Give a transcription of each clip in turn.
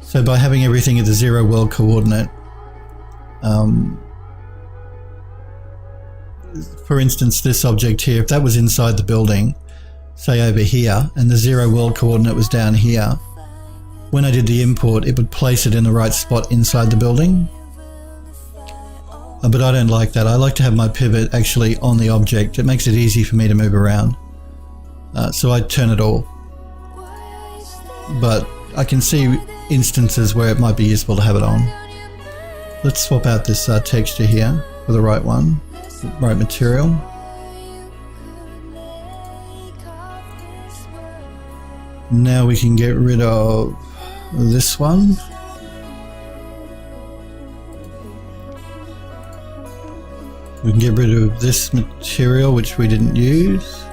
So by having everything at the 0 world coordinate, for instance, this object here, if that was inside the building, say over here, and the 0 world coordinate was down here, when I did the import, it would place it in the right spot inside the building. But I don't like that. I like to have my pivot actually on the object. It makes it easy for me to move around. So I turn it off. But I can see instances where it might be useful to have it on. Let's swap out this texture here for the right one, right material. Now we can get rid of this one. We can get rid of this material which we didn't use.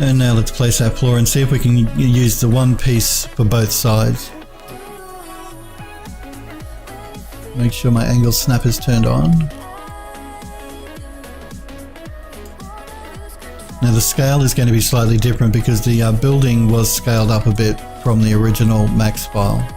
And now let's place our floor and see if we can use the one piece for both sides. Make sure my angle snap is turned on. Now the scale is going to be slightly different because the building was scaled up a bit from the original max file.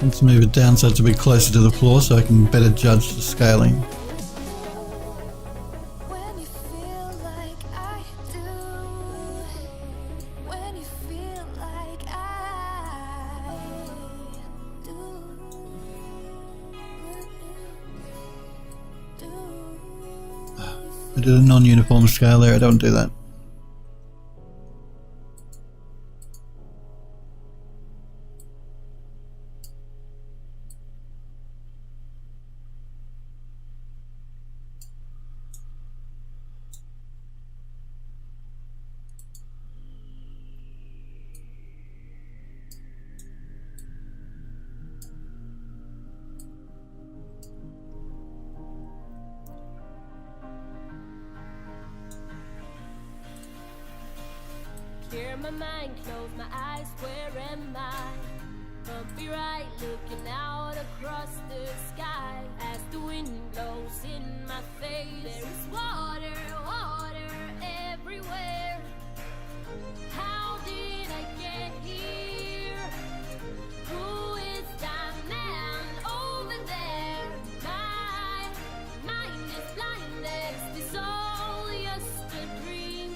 Let's move it down so it's a bit closer to the floor so I can better judge the scaling. I did a non-uniform scale there, I don't do that. Clear my mind, close my eyes, where am I? Bumpy right, looking out across the sky. As the wind blows in my face, there is water, water everywhere. How did I get here? Who is that man over there? My mind is blinded, is this all just a dream?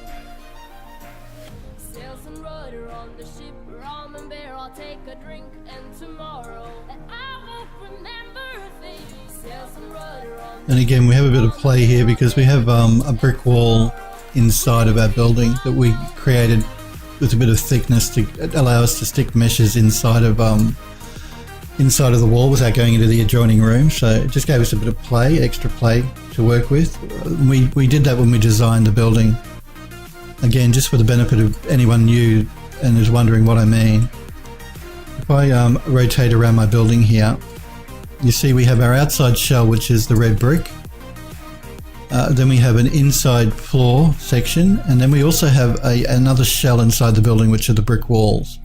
Sails and rudder on the ship, rum and beer, I'll take a drink, and tomorrow I won't remember things. Sails and rudder on the And again, we have a bit of play here because we have a brick wall inside of our building that we created with a bit of thickness to allow us to stick meshes inside of the wall without going into the adjoining room. So it just gave us a bit of play, extra play to work with. We did that when we designed the building. Again, just for the benefit of anyone new and is wondering what I mean. If I rotate around my building here, you see we have our outside shell, which is the red brick. Then we have an inside floor section, and then we also have another shell inside the building, which are the brick walls.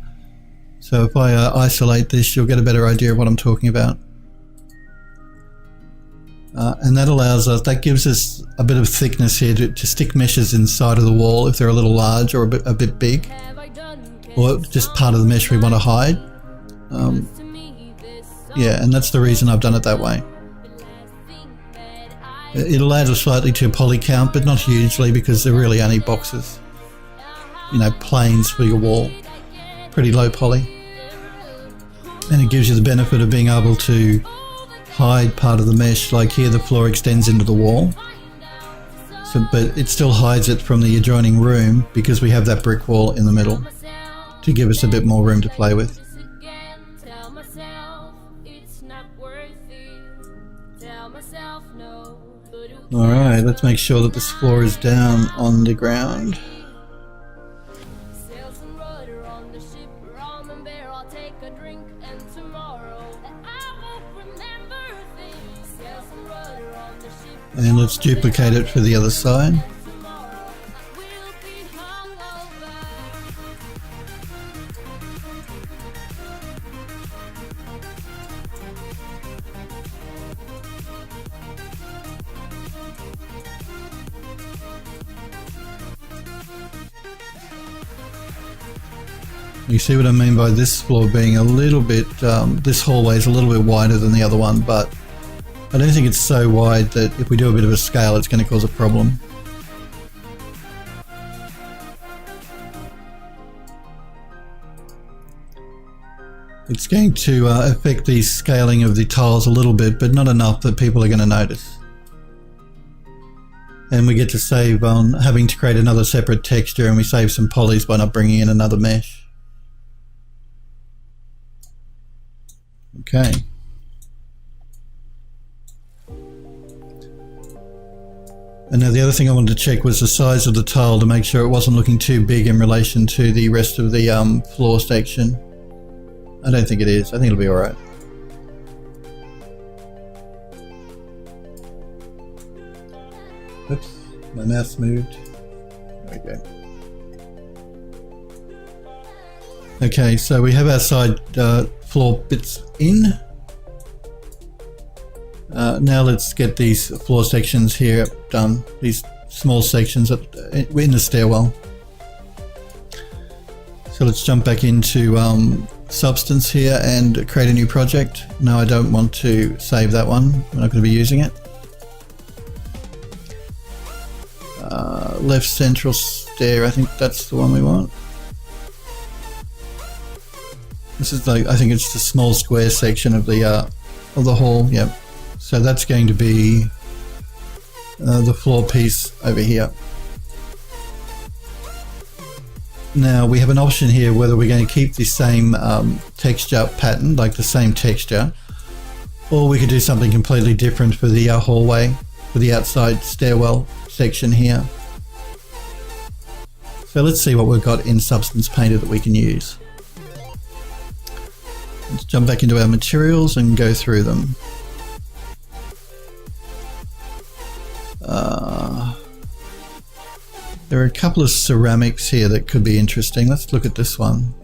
So if I isolate this, you'll get a better idea of what I'm talking about. And that allows us, that gives us a bit of thickness here to stick meshes inside of the wall if they're a little large or a bit big, or just part of the mesh we want to hide. Yeah, and that's the reason I've done it that way. It'll add slightly to poly count, but not hugely because they're really only boxes, you know, planes for your wall. Pretty low poly. And it gives you the benefit of being able to hide part of the mesh. Like here the floor extends into the wall, so, but it still hides it from the adjoining room because we have that brick wall in the middle to give us a bit more room to play with. Alright, let's make sure that this floor is down on the ground. And let's duplicate it for the other side. We'll be hungover. You see what I mean by this floor being a little bit, this hallway is a little bit wider than the other one, but I don't think it's so wide that if we do a bit of a scale, it's going to cause a problem. It's going to affect the scaling of the tiles a little bit, but not enough that people are going to notice. And we get to save on having to create another separate texture, and we save some polys by not bringing in another mesh. Okay. And now the other thing I wanted to check was the size of the tile to make sure it wasn't looking too big in relation to the rest of the floor section. I don't think it is. I think it'll be alright. Oops, my mouse moved. There we go. Okay, so we have our side floor bits in. Now let's get these floor sections here done, these small sections in the stairwell. So let's jump back into Substance here and create a new project. No, I don't want to save that one. We're not going to be using it. Left central stair, I think that's the one we want. This is like, I think it's the small square section of the hall. Yep. So that's going to be the floor piece over here. Now we have an option here whether we're going to keep the same texture pattern, like the same texture, or we could do something completely different for the hallway, for the outside stairwell section here. So let's see what we've got in Substance Painter that we can use. Let's jump back into our materials and go through them. There are a couple of ceramics here that could be interesting. Let's look at this one.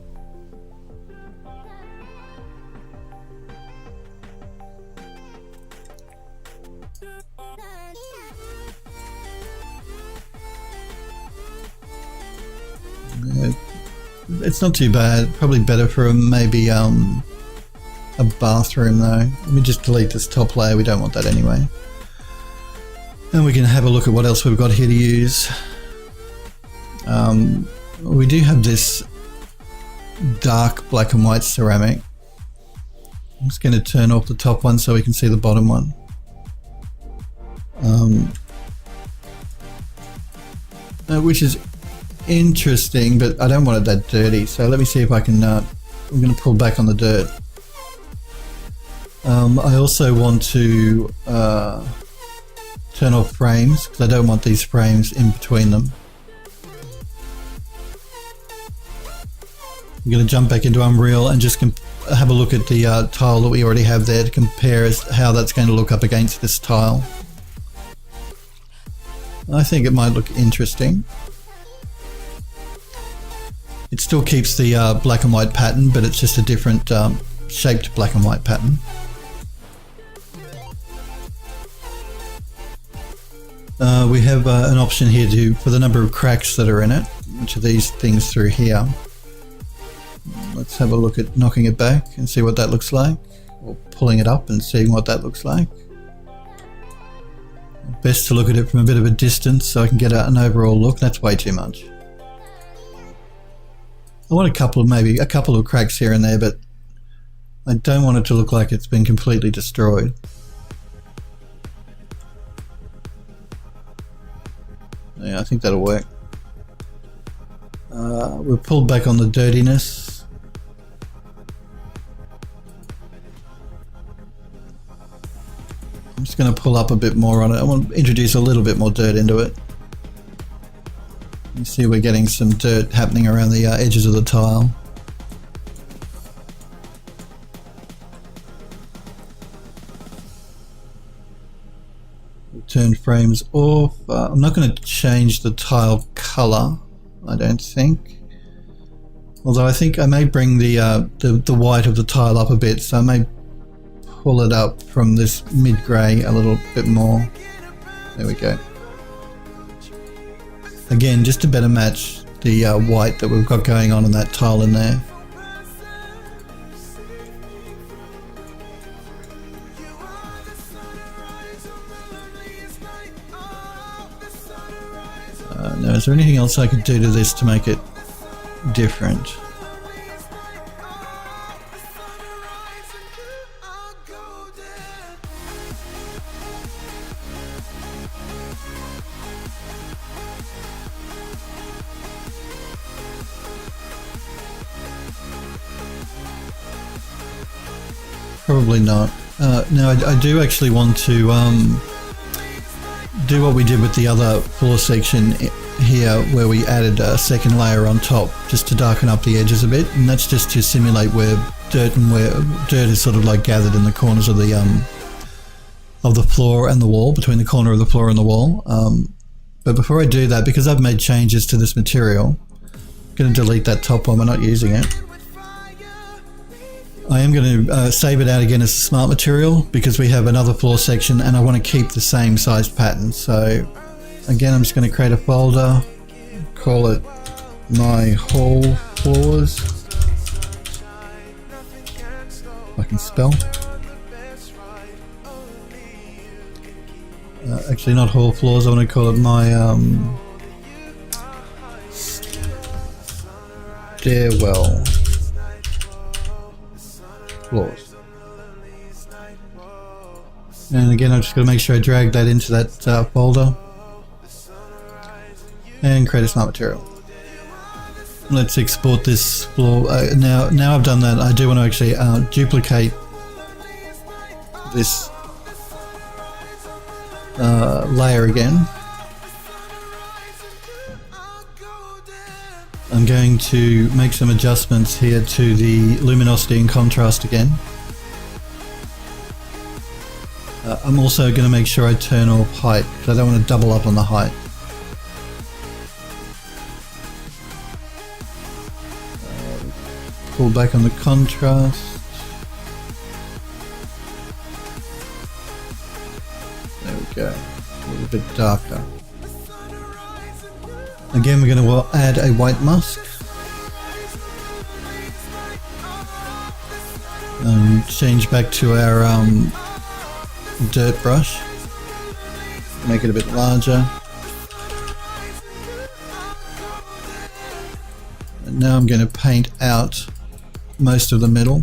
It's not too bad. Probably better for maybe a bathroom though. Let me just delete this top layer. We don't want that anyway. And we can have a look at what else we've got here to use. We do have this dark black and white ceramic. I'm just going to turn off the top one so we can see the bottom one. Which is interesting, but I don't want it that dirty. So let me see if I can, I'm going to pull back on the dirt. I also want to turn off frames because I don't want these frames in between them. I'm going to jump back into Unreal and just have a look at the tile that we already have there to compare how that's going to look up against this tile. I think it might look interesting. It still keeps the black and white pattern, but it's just a different shaped black and white pattern. We have an option here for the number of cracks that are in it, which are these things through here. Let's have a look at knocking it back and see what that looks like, or pulling it up and seeing what that looks like. Best to look at it from a bit of a distance so I can get an overall look. That's way too much. I want maybe a couple of cracks here and there, but I don't want it to look like it's been completely destroyed. Yeah, I think that'll work. We've pulled back on the dirtiness. I'm just going to pull up a bit more on it. I want to introduce a little bit more dirt into it. You see we're getting some dirt happening around the edges of the tile. turn frames off. I'm not going to change the tile color, I don't think. Although I think I may bring the white of the tile up a bit, so I may pull it up from this mid-grey a little bit more. There we go. Again, just to better match the white that we've got going on in that tile in there. Now, is there anything else I could do to this to make it different? Probably not. Now, I do actually want to do what we did with the other floor section here, where we added a second layer on top just to darken up the edges a bit, and that's just to simulate where dirt is sort of like gathered in the corners of the floor and the wall, between the corner of the floor and the wall. But before I do that, because I've made changes to this material, I'm going to delete that top one. We're not using it. I am going to save it out again as a smart material because we have another floor section and I want to keep the same size pattern. So again, I'm just going to create a folder, call it my hall floors. I can spell. Actually, not hall floors. I want to call it my stairwell floors. And again, I'm just going to make sure I drag that into that folder and create a smart material. Let's export this floor. Now I've done that, I do want to actually duplicate this layer again. I'm going to make some adjustments here to the luminosity and contrast again. I'm also going to make sure I turn off height because I don't want to double up on the height. Pull back on the contrast. There we go. A little bit darker. Again, we're going to add a white mask. And change back to our dirt brush. Make it a bit larger. And now I'm going to paint out most of the middle.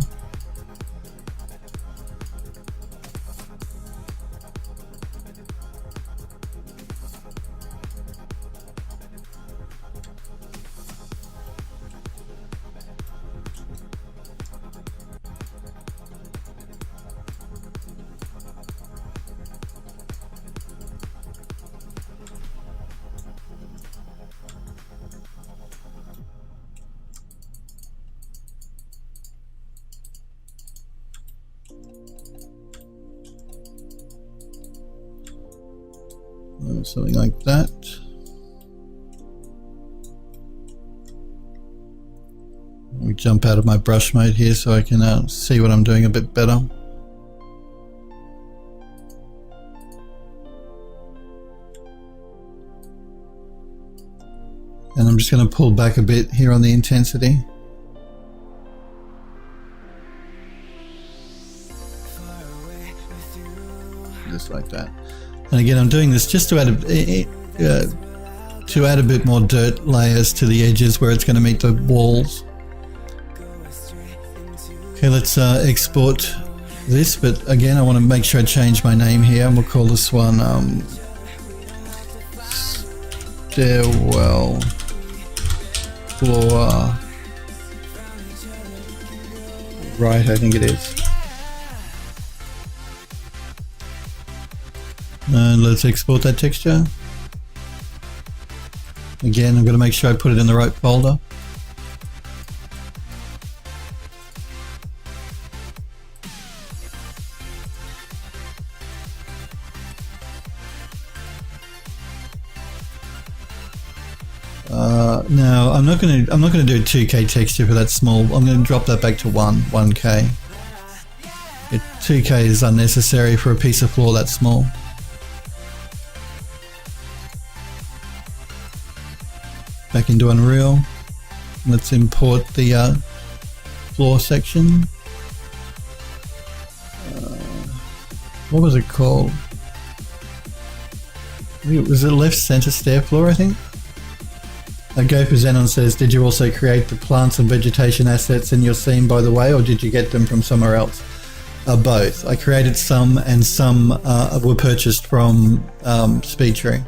Something like that. Let me jump out of my brush mode here so I can see what I'm doing a bit better. And I'm just going to pull back a bit here on the intensity. Just like that. And again, I'm doing this just to add a bit more dirt layers to the edges where it's going to meet the walls. Okay, let's export this, but again, I want to make sure I change my name here, and we'll call this one Stairwell Floor Right, I think it is. And let's export that texture. Again, I'm going to make sure I put it in the right folder. No, I'm not gonna do 2K texture for that small. I'm gonna drop that back to 1K. 2K is unnecessary for a piece of floor that small. Back into Unreal. Let's import the floor section. What was it called? Was it left center stair floor, I think? Go for Xenon says, did you also create the plants and vegetation assets in your scene, by the way, or did you get them from somewhere else? Both. I created some, and some were purchased from SpeedTree.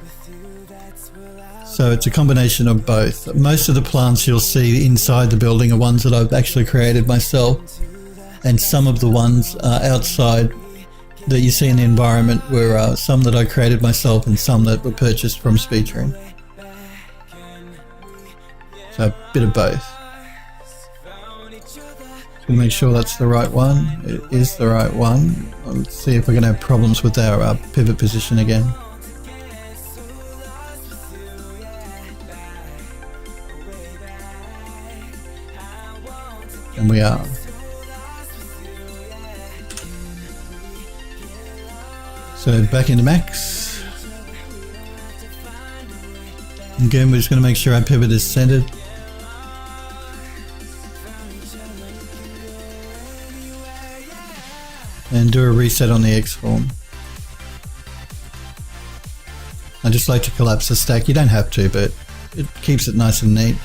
So it's a combination of both. Most of the plants you'll see inside the building are ones that I've actually created myself, and some of the ones outside that you see in the environment were some that I created myself and some that were purchased from SpeedTree. So a bit of both. Just gonna make sure that's the right one. It is the right one. Let's see if we're gonna have problems with our pivot position again. And we are. So back into max. Again, we're just going to make sure our pivot is centered. And do a reset on the X form. I just like to collapse the stack. You don't have to, but it keeps it nice and neat.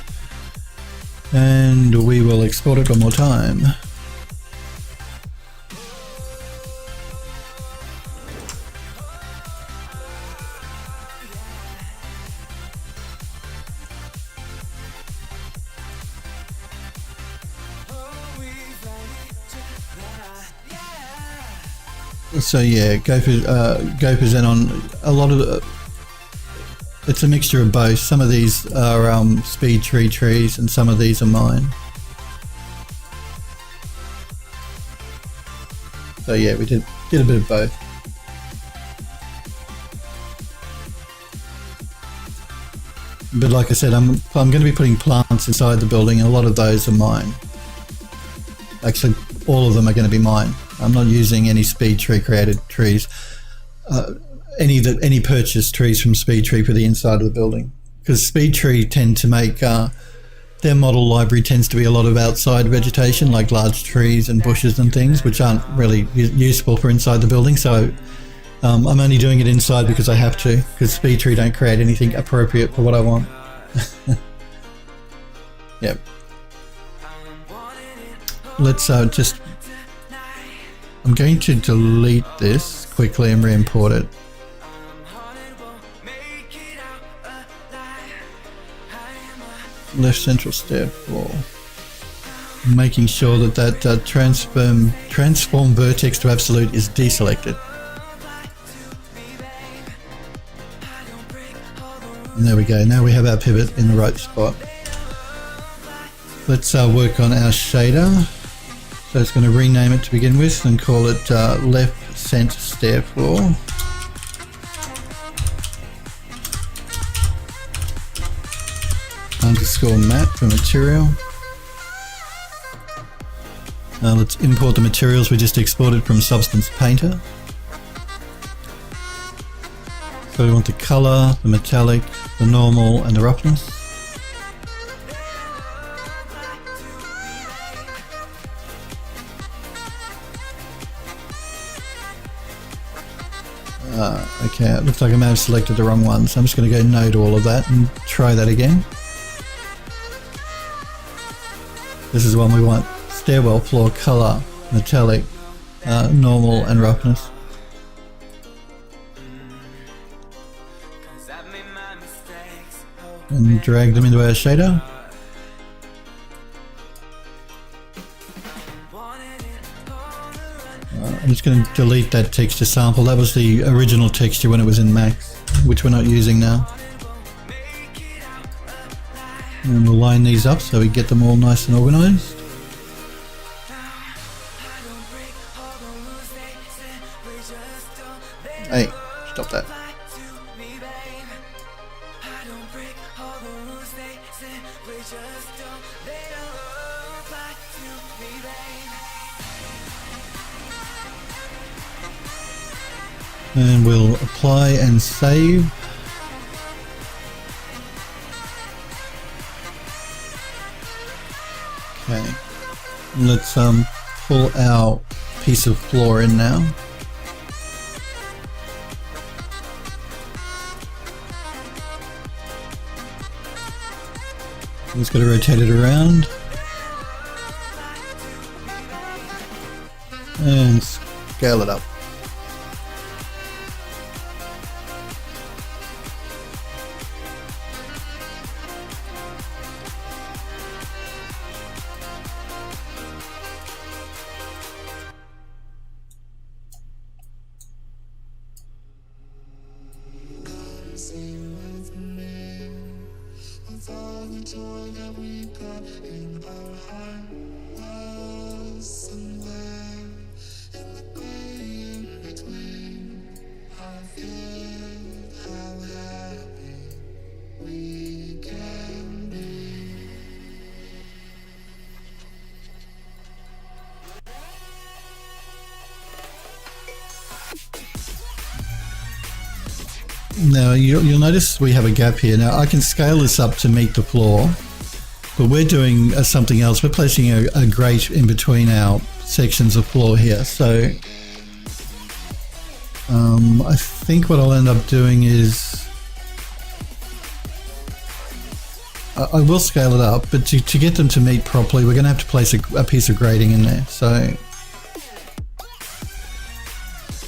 And we will export it one more time. So yeah, go for Xenon. A lot of it's a mixture of both. Some of these are SpeedTree trees, and some of these are mine. So yeah, we did a bit of both. But like I said, I'm going to be putting plants inside the building, and a lot of those are mine. Actually, all of them are going to be mine. I'm not using any SpeedTree created trees, any purchased trees from SpeedTree for the inside of the building, because SpeedTree tend to make their model library tends to be a lot of outside vegetation, like large trees and bushes and things, which aren't really useful for inside the building. So I'm only doing it inside because I have to, because SpeedTree don't create anything appropriate for what I want. Yep. Let's just. I'm going to delete this quickly and re-import it. Left central stair floor. Making sure that transform vertex to absolute is deselected. And there we go. Now we have our pivot in the right spot. Let's work on our shader. So it's going to rename it to begin with and call it left center stair floor. Underscore map for material. Let's import the materials we just exported from Substance Painter. So we want the color, the metallic, the normal, and the roughness. Okay, it looks like I may have selected the wrong one, so I'm just going to go no to all of that and try that again. This is the one we want. Stairwell floor color, metallic, normal, and roughness. And drag them into our shader. I'm just going to delete that texture sample. That was the original texture when it was in max, which we're not using now. And we'll line these up so we get them all nice and organized. Hey, stop that. And we'll apply and save. Okay, let's pull our piece of floor in now. Just got to rotate it around and scale it up. Now you'll notice we have a gap here. Now I can scale this up to meet the floor, but we're doing something else. We're placing a grate in between our sections of floor here. So I think what I'll end up doing is I will scale it up, but to get them to meet properly, we're going to have to place a piece of grating in there. So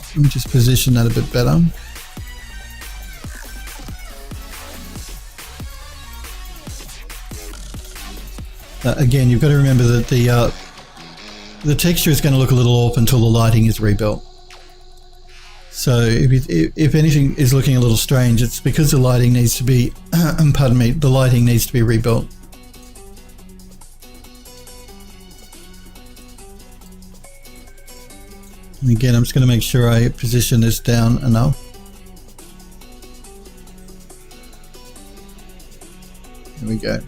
let me just position that a bit better. Again, you've got to remember that the texture is going to look a little off until the lighting is rebuilt. So if anything is looking a little strange, it's because the lighting needs to be, pardon me, the lighting needs to be rebuilt. And again, I'm just going to make sure I position this down enough. There we go.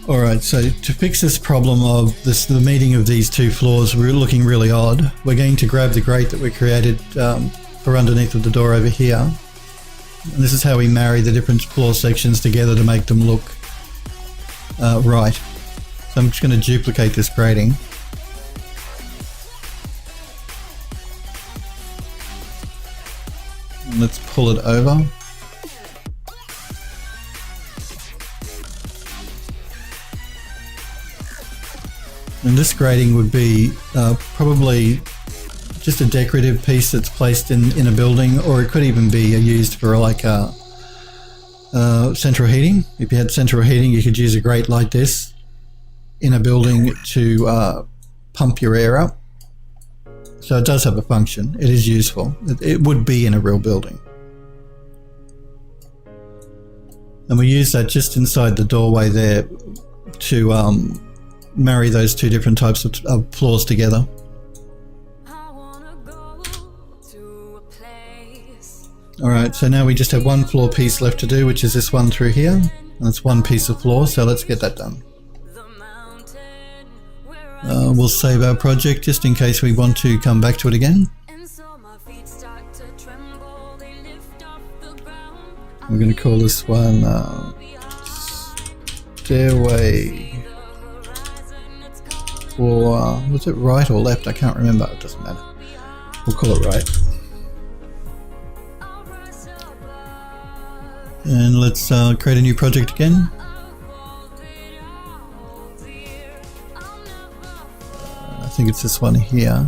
Alright, so to fix this problem of the meeting of these two floors looking really odd, we're going to grab the grate that we created for underneath of the door over here. And this is how we marry the different floor sections together to make them look right. So I'm just going to duplicate this grating. And let's pull it over. And this grating would be probably just a decorative piece that's placed in a building, or it could even be used for like central heating. If you had central heating, you could use a grate like this in a building to pump your air up. So it does have a function. It is useful. It would be in a real building. And we use that just inside the doorway there to marry those two different types of floors together. Alright, so now we just have one floor piece left to do, which is this one through here. And it's one piece of floor, so let's get that done. We'll save our project just in case we want to come back to it again. We're going to call this one Stairway for, was it right or left? I can't remember, it doesn't matter. We'll call it right. And let's create a new project again. I think it's this one here.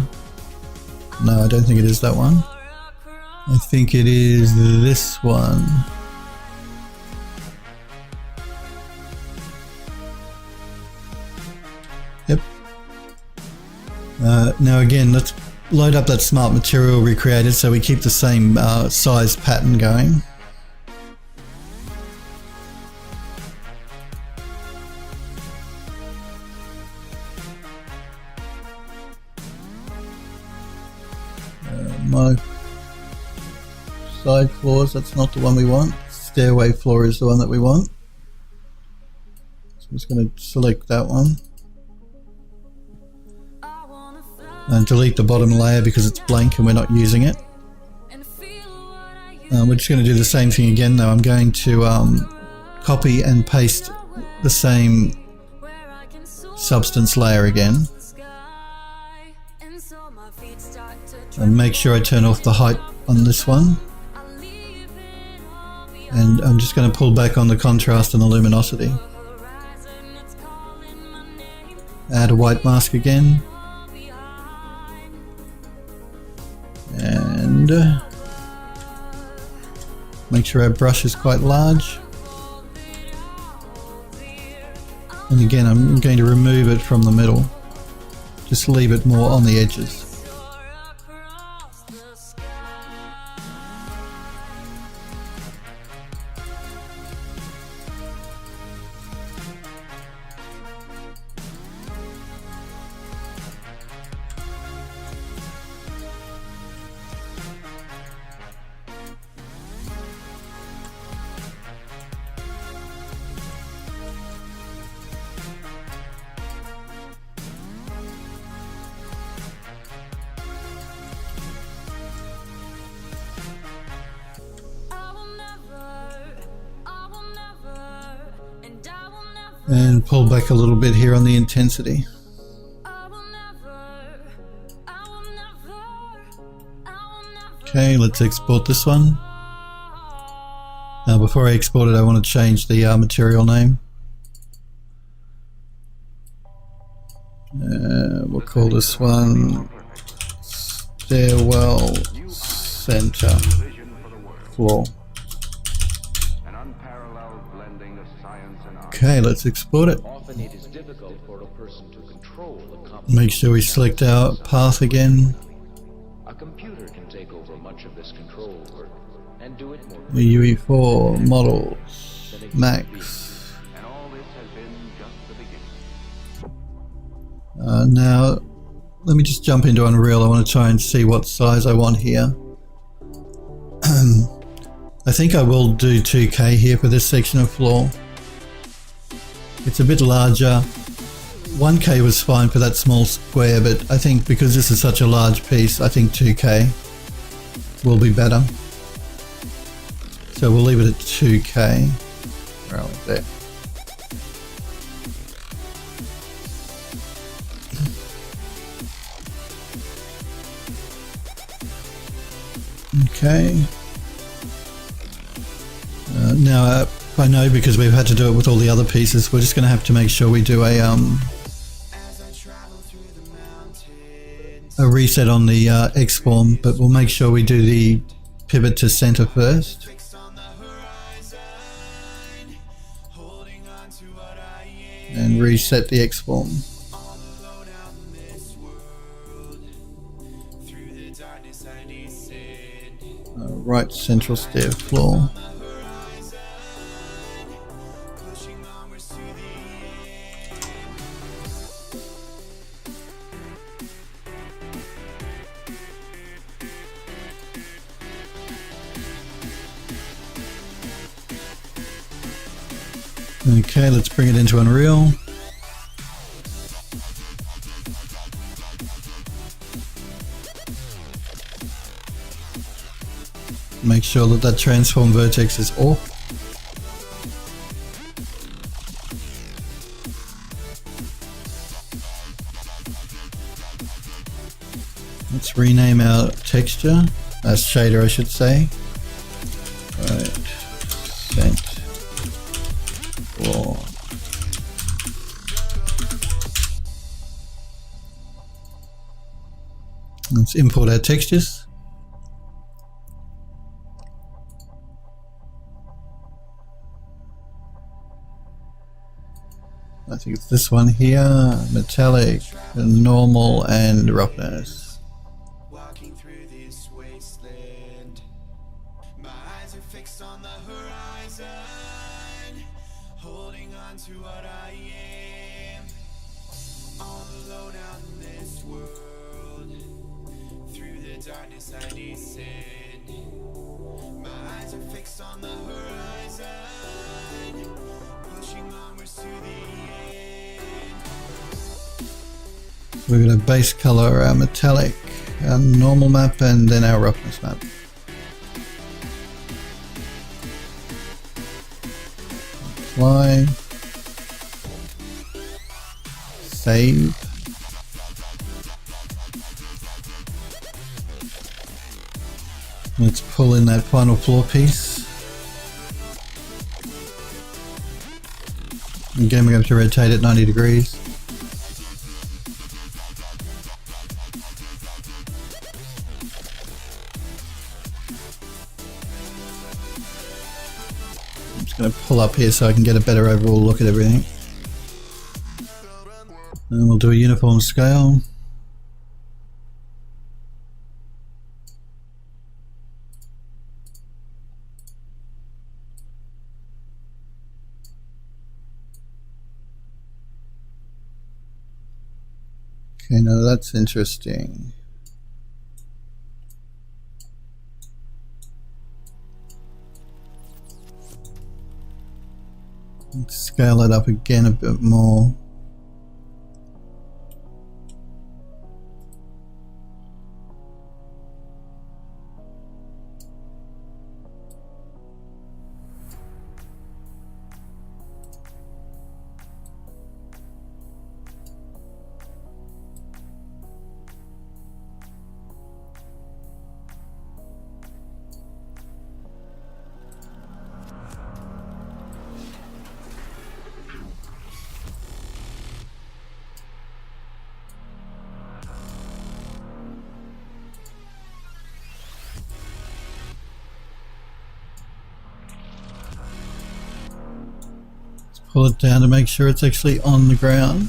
No, I don't think it is that one. I think it is this one. Yep. Now again, let's load up that smart material we created so we keep the same size pattern going. My side floors, that's not the one we want. stairway floor is the one that we want. So I'm just going to select that one. And delete the bottom layer because it's blank and we're not using it. We're just going to do the same thing again though. I'm going to copy and paste the same substance layer again. And make sure I turn off the height on this one. And I'm just going to pull back on the contrast and the luminosity. Add a white mask again. And make sure our brush is quite large. And again, I'm going to remove it from the middle. Just leave it more on the edges. And pull back a little bit here on the intensity. Okay, let's export this one. Now before I export it, I want to change the material name. We'll call this one Stairwell Center Floor. Okay, let's export it. Often it is difficult for a person to control a Make sure we select our path again. A computer can take over much of this control work and do it more. The UE4 models max. And all this has been just the beginning. Now, let me just jump into Unreal. I want to try and see what size I want here. I think I will do 2K here for this section of floor. It's a bit larger. 1K was fine for that small square, but I think because this is such a large piece, I think 2K will be better. So we'll leave it at 2K. Right there. Okay. Now I know because we've had to do it with all the other pieces, we're just going to have to make sure we do a reset on the X-form, but we'll make sure we do the pivot to center first. And reset the X-form. Right central stair floor. Okay, let's bring it into Unreal. Make sure that that transform vertex is off. Let's rename our texture, as shader I should say. Right, cent. Floor. Let's import our textures. I think it's this one here, metallic, normal, and roughness. Walking through this wasteland, my eyes are fixed on the horizon, holding on to what I am, all alone out in this world, through the darkness I descend, my eyes are fixed on the horizon. We're going to base color our metallic, our normal map, and then our roughness map. Apply. Save. Let's pull in that final floor piece. Again, we're going to rotate it 90 degrees. I'm just going to pull up here so I can get a better overall look at everything. And we'll do a uniform scale. Okay, now that's interesting. Let's scale it up again a bit more. Pull it down to make sure it's actually on the ground.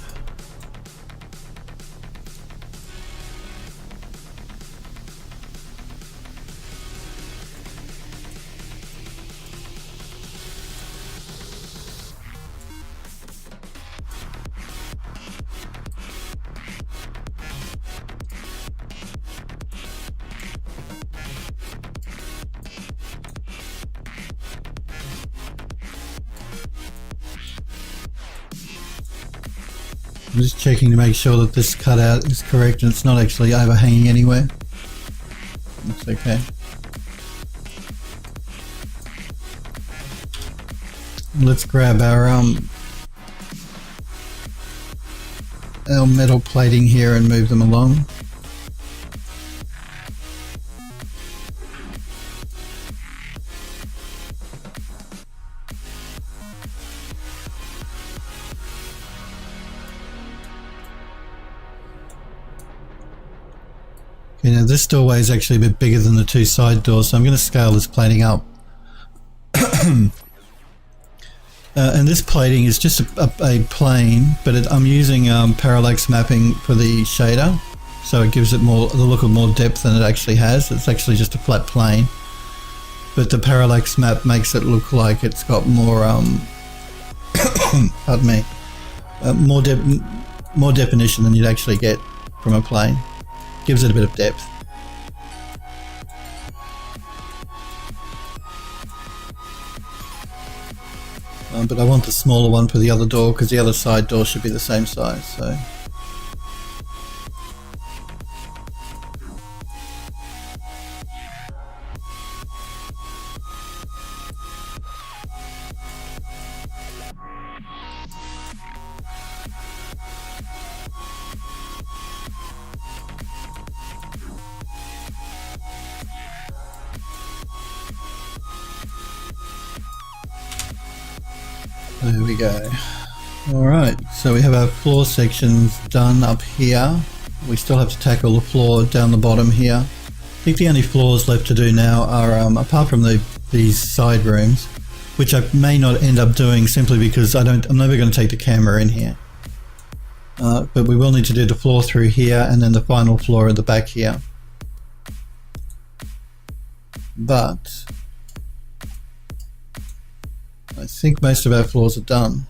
I'm just checking to make sure that this cutout is correct and it's not actually overhanging anywhere. Looks okay. Let's grab our metal plating here and move them along. Okay, now this doorway is actually a bit bigger than the two side doors, so I'm going to scale this plating up. And this plating is just a plane, but I'm using parallax mapping for the shader, so it gives it the look of more depth than it actually has. It's actually just a flat plane, but the parallax map makes it look like it's got more pardon me, more definition than you'd actually get from a plane. Gives it a bit of depth. But I want the smaller one for the other door because the other side door should be the same size. So. There we go. Alright, so we have our floor sections done up here. We still have to tackle the floor down the bottom here. I think the only floors left to do now are, apart from these side rooms, which I may not end up doing simply because I'm never going to take the camera in here. But we will need to do the floor through here and then the final floor at the back here. But I think most of our floors are done.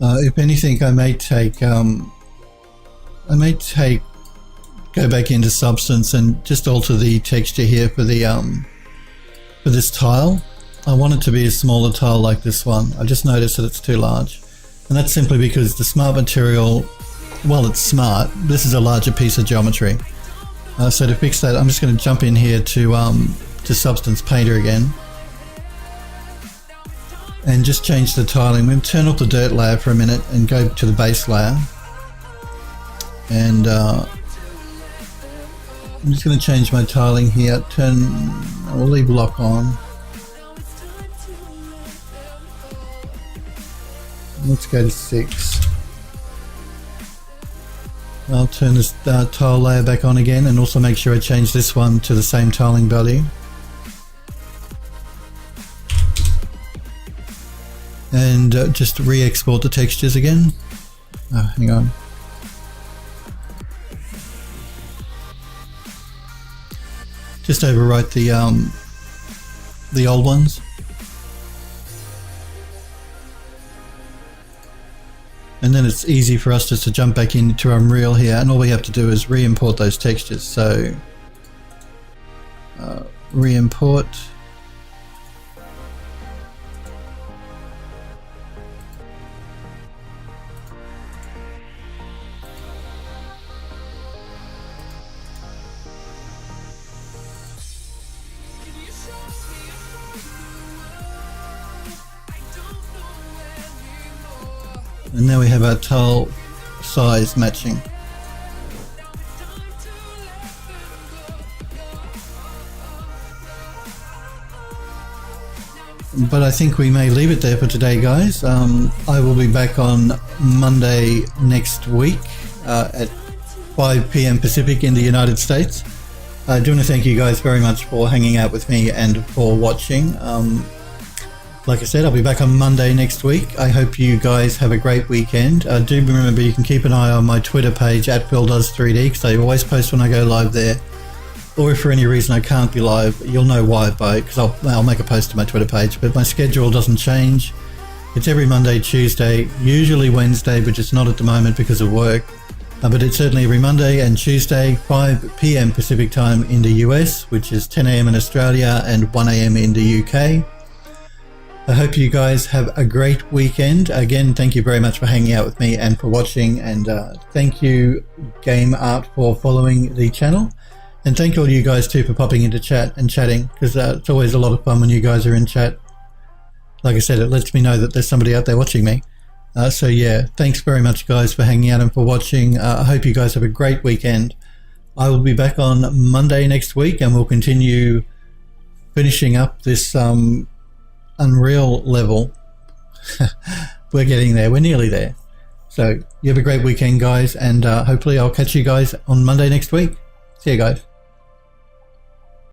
If anything, I may go back into Substance and just alter the texture here for the for this tile. I want it to be a smaller tile like this one. I just noticed that it's too large, and that's simply because the smart material, while it's smart, this is a larger piece of geometry. So to fix that, I'm just going to jump in here to Substance Painter again, and just change the tiling. I'm going to turn off the dirt layer for a minute and go to the base layer, and I'm just going to change my tiling here. I'll leave lock on. Let's go to 6. I'll turn this tile layer back on again, and also make sure I change this one to the same tiling body. And just re-export the textures again. Oh, hang on. Just overwrite the old ones. And then it's easy for us just to jump back into Unreal here, and all we have to do is re-import those textures. So re-import. And now we have our tile size matching. But I think we may leave it there for today, guys. I will be back on Monday next week at 5 p.m. Pacific in the United States. I do want to thank you guys very much for hanging out with me and for watching. Like I said, I'll be back on Monday next week. I hope you guys have a great weekend. Do remember you can keep an eye on my Twitter page at PhilDoes3D, because I always post when I go live there. Or if for any reason I can't be live, you'll know why because I'll make a post to my Twitter page. But my schedule doesn't change. It's every Monday, Tuesday, usually Wednesday, but just not at the moment because of work. But it's certainly every Monday and Tuesday, 5 p.m. Pacific time in the US, which is 10 a.m. in Australia and 1 a.m. in the UK. I hope you guys have a great weekend. Again, thank you very much for hanging out with me and for watching, and thank you Game Art for following the channel, and thank all you guys too for popping into chat and chatting, because it's always a lot of fun when you guys are in chat. Like I said, it lets me know that there's somebody out there watching me. So yeah, thanks very much guys for hanging out and for watching. I hope you guys have a great weekend. I will be back on Monday next week, and we'll continue finishing up this Unreal level. We're getting there, we're nearly there. So you have a great weekend guys, and hopefully I'll catch you guys on Monday next week. See you guys.